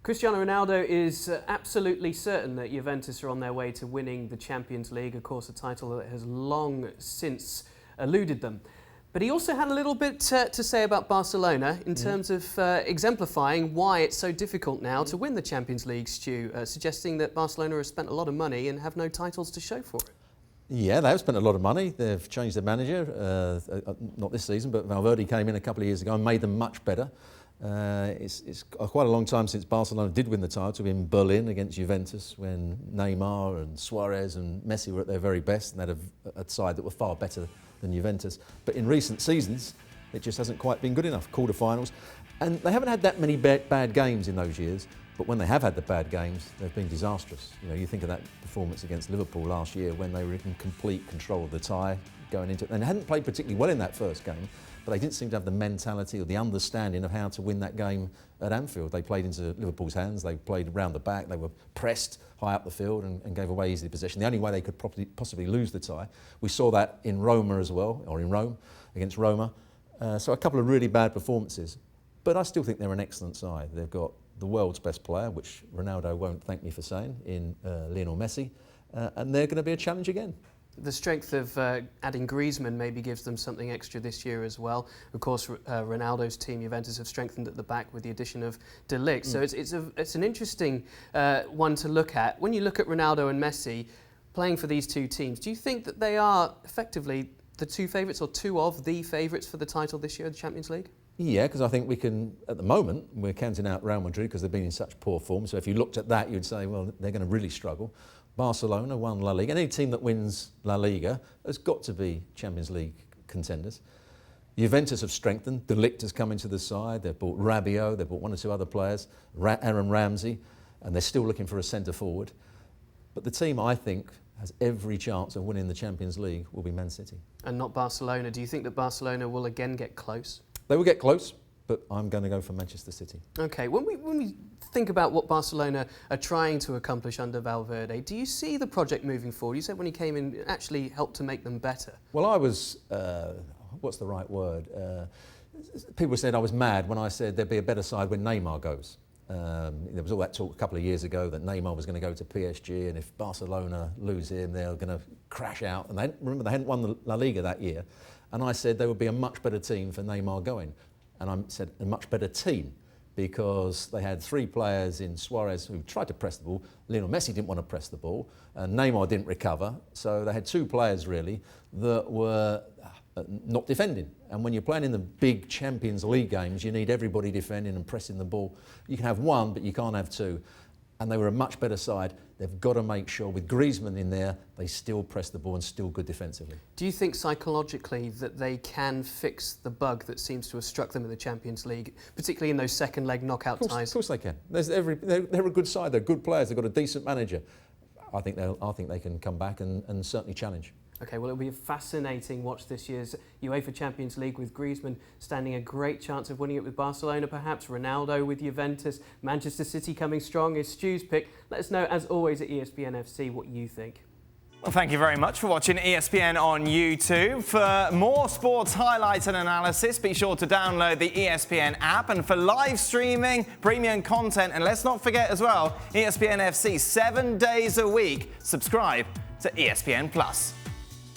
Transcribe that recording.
Cristiano Ronaldo is absolutely certain that Juventus are on their way to winning the Champions League, of course a title that has long since eluded them. But he also had a little bit to say about Barcelona in terms of exemplifying why it's so difficult now to win the Champions League, Stu, suggesting that Barcelona has spent a lot of money and have no titles to show for it. Yeah, they have spent a lot of money. They've changed their manager, not this season, but Valverde came in a couple of years ago and made them much better. It's quite a long time since Barcelona did win the title in Berlin against Juventus when Neymar and Suarez and Messi were at their very best, and they had a side that were far better than Juventus. But in recent seasons, it just hasn't quite been good enough. Quarterfinals, and they haven't had that many bad games in those years. But when they have had the bad games, they've been disastrous. You know, you think of that performance against Liverpool last year when they were in complete control of the tie going into it. And they hadn't played particularly well in that first game, but they didn't seem to have the mentality or the understanding of how to win that game at Anfield. They played into Liverpool's hands, they played round the back, they were pressed high up the field and gave away easy possession. The only way they could possibly lose the tie. We saw that in Roma as well, or in Rome, against Roma. So a couple of really bad performances. But I still think they're an excellent side. They've got the world's best player, which Ronaldo won't thank me for saying, in Lionel Messi, and they're going to be a challenge again. The strength of adding Griezmann maybe gives them something extra this year as well. Of course, Ronaldo's team, Juventus, have strengthened at the back with the addition of De Ligt. So it's an interesting one to look at. When you look at Ronaldo and Messi playing for these two teams, do you think that they are effectively the two favourites or two of the favourites for the title this year, the Champions League? Yeah, because I think we can, at the moment, we're counting out Real Madrid because they've been in such poor form. So if you looked at that, you'd say, well, they're going to really struggle. Barcelona won La Liga. Any team that wins La Liga has got to be Champions League contenders. Juventus have strengthened. De Ligt has come into the side. They've bought Rabiot. They've bought one or two other players, Aaron Ramsey, and they're still looking for a centre forward. But the team, I think, has every chance of winning the Champions League will be Man City. And not Barcelona. Do you think that Barcelona will again get close? They will get close, but I'm going to go for Manchester City. OK, when we think about what Barcelona are trying to accomplish under Valverde, do you see the project moving forward? You said when he came in, it actually helped to make them better. Well, I was, what's the right word? People said I was mad when I said there'd be a better side when Neymar goes. There was all that talk a couple of years ago that Neymar was going to go to PSG, and if Barcelona lose him, they're going to crash out. And remember, they hadn't won the La Liga that year. And I said there would be a much better team for Neymar going. And I said a much better team because they had three players in Suarez who tried to press the ball. Lionel Messi didn't want to press the ball, and Neymar didn't recover. So they had two players really that were not defending. And when you're playing in the big Champions League games, you need everybody defending and pressing the ball. You can have one, but you can't have two. And they were a much better side. They've got to make sure, with Griezmann in there, they still press the ball and still good defensively. Do you think psychologically that they can fix the bug that seems to have struck them in the Champions League, particularly in those second leg knockout ties? Of course they can. They're a good side. They're good players. They've got a decent manager. I think they can come back and certainly challenge. OK, well, it'll be a fascinating watch this year's UEFA Champions League with Griezmann standing a great chance of winning it with Barcelona, perhaps, Ronaldo with Juventus, Manchester City coming strong is Stu's pick. Let us know, as always, at ESPN FC what you think. Well, thank you very much for watching ESPN on YouTube. For more sports highlights and analysis, be sure to download the ESPN app. And for live streaming, premium content, and let's not forget as well, ESPN FC 7 days a week. Subscribe to ESPN+.